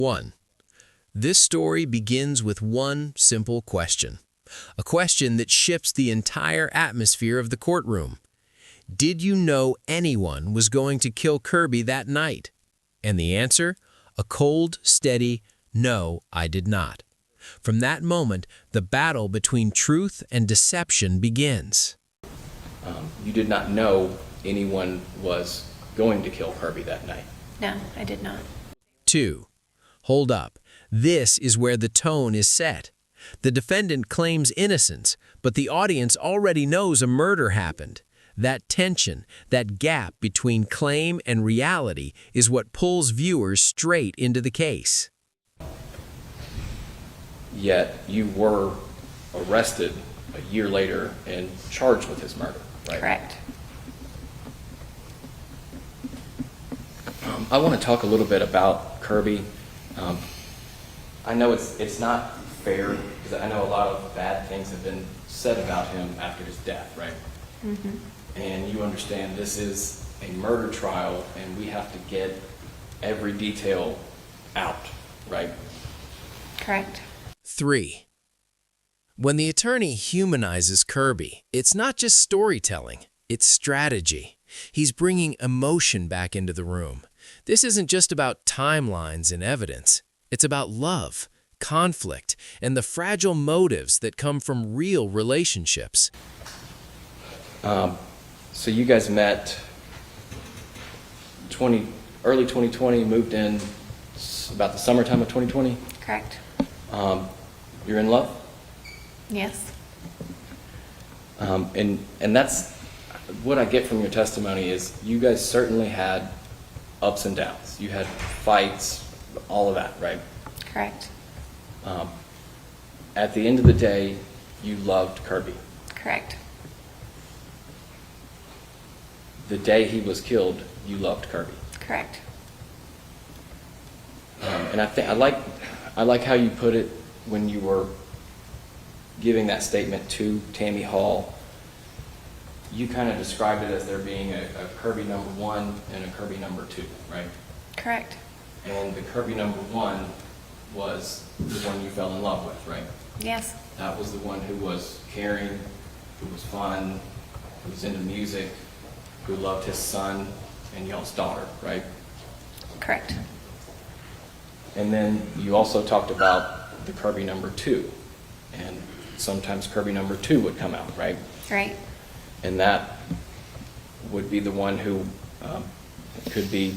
1. This story begins with one simple question. A question that shifts the entire atmosphere of the courtroom. Did you know anyone was going to kill Kirby that night? And the answer? A cold, steady, no, I did not. From that moment, the battle between truth and deception begins. You did not know anyone was going to kill Kirby that night. No, I did not. 2. Hold up. This is where the tone is set. The defendant claims innocence, but the audience already knows a murder happened. That tension, that gap between claim and reality is what pulls viewers straight into the case. Yet you were arrested a year later and charged with his murder, right? Correct. I want to talk a little bit about Kirby. I know it's not fair because I know a lot of bad things have been said about him after his death, right? Mm-hmm. And you understand this is a murder trial and we have to get every detail out, right? Correct. 3. When the attorney humanizes Kirby, it's not just storytelling, it's strategy. He's bringing emotion back into the room. This isn't just about timelines and evidence. It's about love, conflict, and the fragile motives that come from real relationships. So you guys met early 2020, moved in about the summertime of 2020? Correct. You're in love? Yes. And that's what I get from your testimony is you guys certainly had ups and downs. You had fights, all of that, right? Correct. At the end of the day, you loved Kirby. Correct. The day he was killed, you loved Kirby. Correct. And I like how you put it when you were giving that statement to Tammy Hall. You kind of described it as there being a Kirby number 1 and a Kirby number 2, right? Correct. And the Kirby number 1 was the one you fell in love with, right? Yes. That was the one who was caring, who was fun, who was into music, who loved his son and y'all's daughter, right? Correct. And then you also talked about the Kirby number 2, and sometimes Kirby number 2 would come out, right? Right. And that would be the one who could be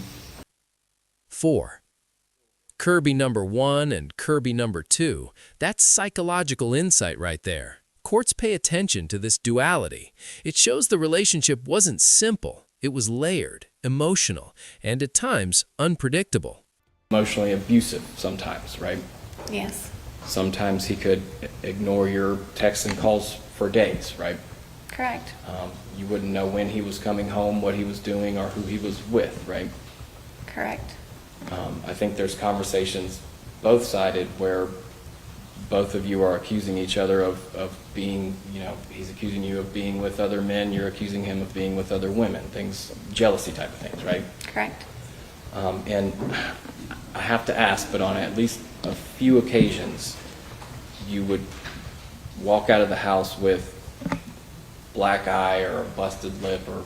4. Kirby number 1 and Kirby number 2. That's psychological insight right there. Courts pay attention to this duality. It shows the relationship wasn't simple. It was layered, emotional, and at times unpredictable. emotionally abusive sometimes, right? Yes. Sometimes he could ignore your texts and calls for days, right? Correct. You wouldn't know when he was coming home, what he was doing, or who he was with, right? Correct. I think there's conversations both-sided where both of you are accusing each other of being, he's accusing you of being with other men, you're accusing him of being with other women, things, jealousy type of things, right? Correct. And I have to ask, but on at least a few occasions, you would walk out of the house with black eye or a busted lip or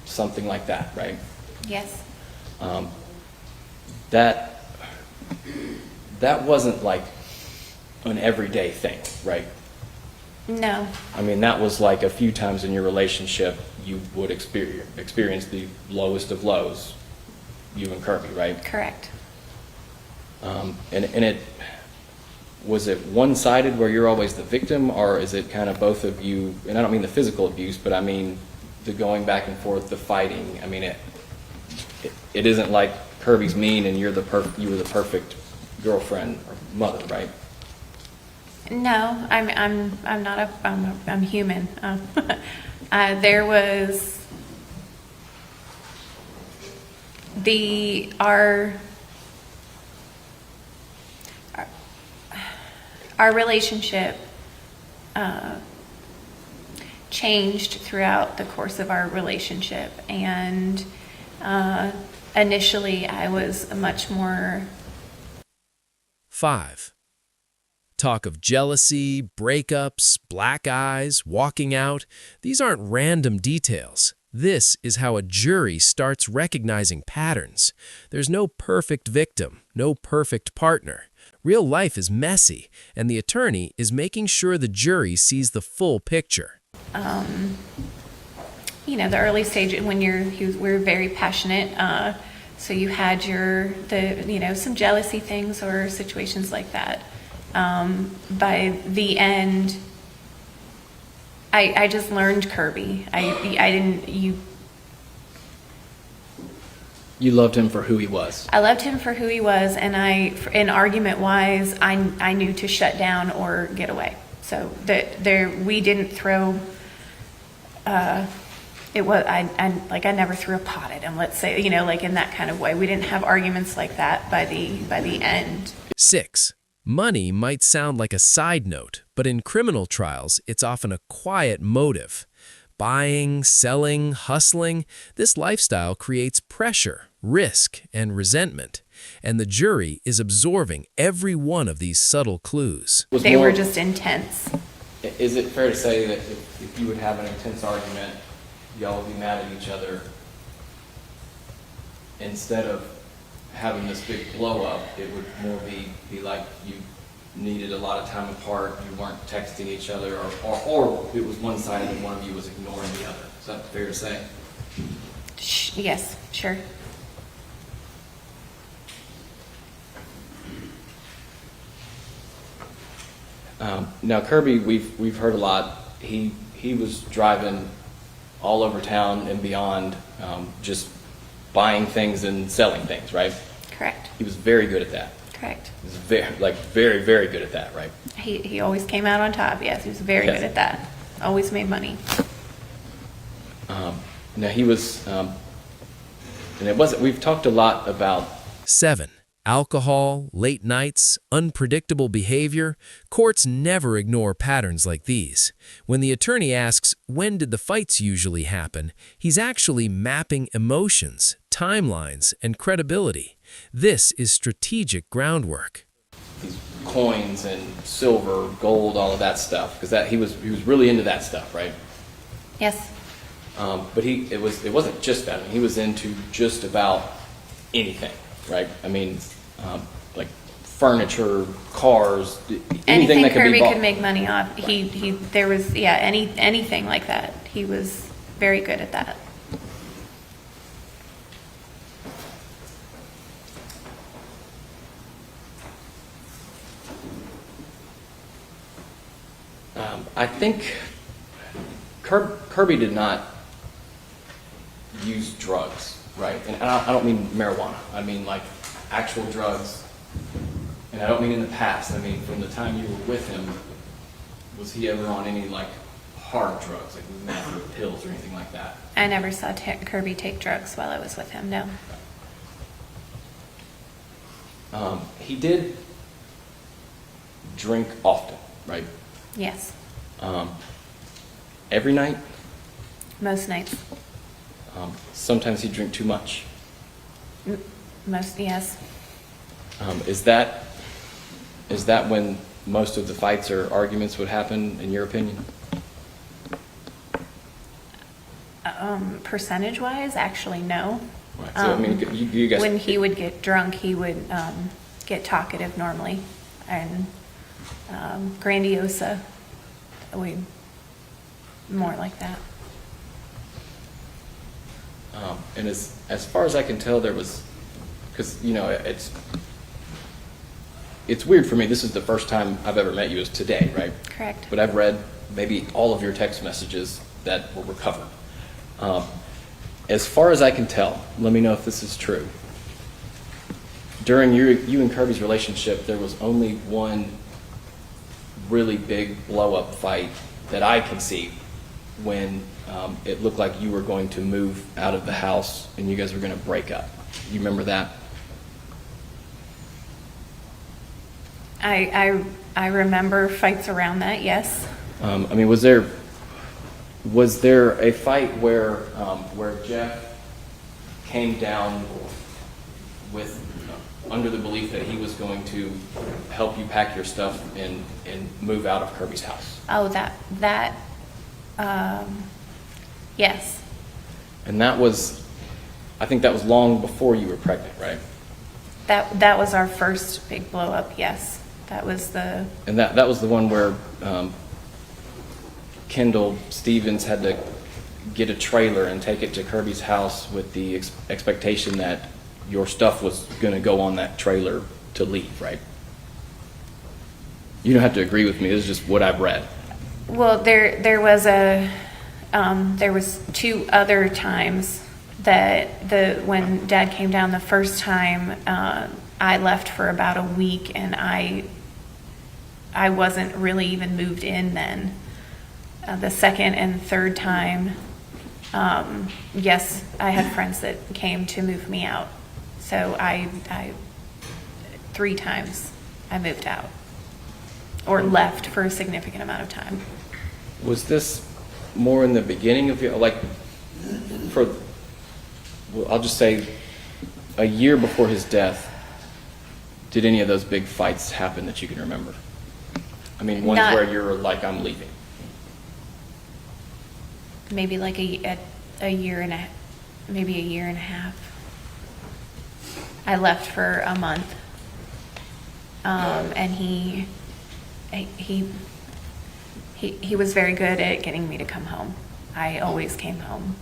something like that, right? Yes. That wasn't like an everyday thing, right? No. I mean, that was like a few times in your relationship you would experience the lowest of lows, you and Kirby, right? Correct. And it was it one-sided where you're always the victim, or is it kind of both of you? And I don't mean the physical abuse, but I mean the going back and forth, the fighting. I mean, it isn't like Kirby's mean and you were the perfect girlfriend or mother, right? No, I'm not I'm human. There was our relationship changed throughout the course of our relationship, and initially I was much more 5. Talk of jealousy, breakups, black eyes, walking out. These aren't random details. This is how a jury starts recognizing patterns. There's no perfect victim, no perfect partner. Real life is messy, and the attorney is making sure the jury sees the full picture. The early stage when we're very passionate. So you had some jealousy things or situations like that. By the end, I just learned Kirby. You loved him for who he was. I loved him for who he was, and argument-wise, I knew to shut down or get away. So we didn't throw. I never threw a pot at him. Let's say, in that kind of way. We didn't have arguments like that by the end. 6. Money might sound like a side note, but in criminal trials, it's often a quiet motive. Buying, selling, hustling, this lifestyle creates pressure, risk, and resentment. And the jury is absorbing every one of these subtle clues. They were just intense. Is it fair to say that if you would have an intense argument, y'all would be mad at each other, instead of having this big blow up, it would more be like you needed a lot of time apart, you weren't texting each other, or it was one-sided and one of you was ignoring the other. Is that fair to say? Yes, sure. Now Kirby, we've heard a lot. He was driving all over town and beyond, just buying things and selling things, right? Correct. He was very good at that. Correct. He was very, very good at that, right? He always came out on top. Yes, he was very Yes. good at that. Always made money. Now he was, and it wasn't. We've talked a lot about 7. Alcohol, late nights, unpredictable behavior. Courts never ignore patterns like these. When the attorney asks, when did the fights usually happen, he's actually mapping emotions, timelines, and credibility. This is strategic groundwork. these coins and silver, gold, all of that stuff, because he was really into that stuff, right? Yes. But it wasn't just that. I mean, he was into just about anything, right? I mean, like furniture, cars, anything that could Kirby be bought. could make money off. There was anything like that. He was very good at that. I think Kirby did not use drugs, right? And I don't mean marijuana. I mean like actual drugs. And I don't mean in the past. I mean from the time you were with him, was he ever on any like hard drugs, like meth or pills or anything like that? I never saw Kirby take drugs while I was with him, no. He did drink often, right? Yes. Every night. Most nights. Sometimes he'd drink too much. Yes. Is that when most of the fights or arguments would happen, in your opinion? Percentage-wise, actually, no. Right. So I mean, you guys. When he would get drunk, he would get talkative normally, and grandiosa. More like that. And as far as I can tell, there was, because you know it's weird for me. This is the first time I've ever met you, is today, right? Correct. But I've read maybe all of your text messages that were recovered. As far as I can tell, let me know if this is true. During you and Kirby's relationship, there was only one really big blow-up fight that I can see, when it looked like you were going to move out of the house and you guys were going to break up. You remember that? I remember fights around that. Yes. I mean, was there a fight where Jeff came down with under the belief that he was going to help you pack your stuff and move out of Kirby's house. Oh, yes. And that was, I think that was long before you were pregnant, right? That was our first big blow up, yes. That was the, And that was the one where Kendall Stevens had to get a trailer and take it to Kirby's house with the expectation that your stuff was going to go on that trailer to leave, right? You don't have to agree with me. This is just what I've read. well, there was 2 other times that when Dad came down the first time, I left for about a week, and I wasn't really even moved in then. The second and third time, yes, I had friends that came to move me out. So I 3 times I moved out or left for a significant amount of time. Was this more in the beginning of your, like, well, I'll just say a year before his death, did any of those big fights happen that you can remember? I mean, ones Not- where you're like, I'm leaving. Maybe like a year and maybe a year and a half. I left for a month, and he was very good at getting me to come home. I always came home.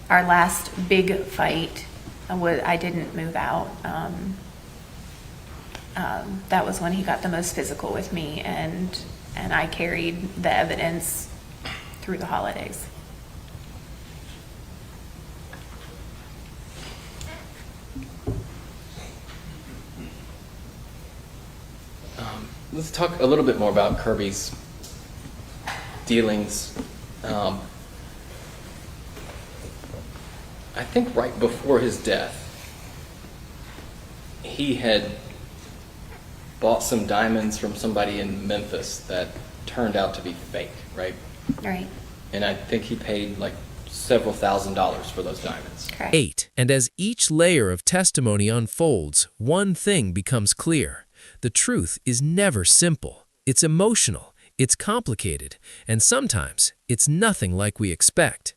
Our last big fight I didn't move out. That was when he got the most physical with me, and I carried the evidence through the holidays. Let's talk a little bit more about Kirby's dealings. I think right before his death, he had bought some diamonds from somebody in Memphis that turned out to be fake, right? Right. And I think he paid like several $1,000s for those diamonds. Correct. 8. And as each layer of testimony unfolds, one thing becomes clear. The truth is never simple. It's emotional, it's complicated, and sometimes it's nothing like we expect.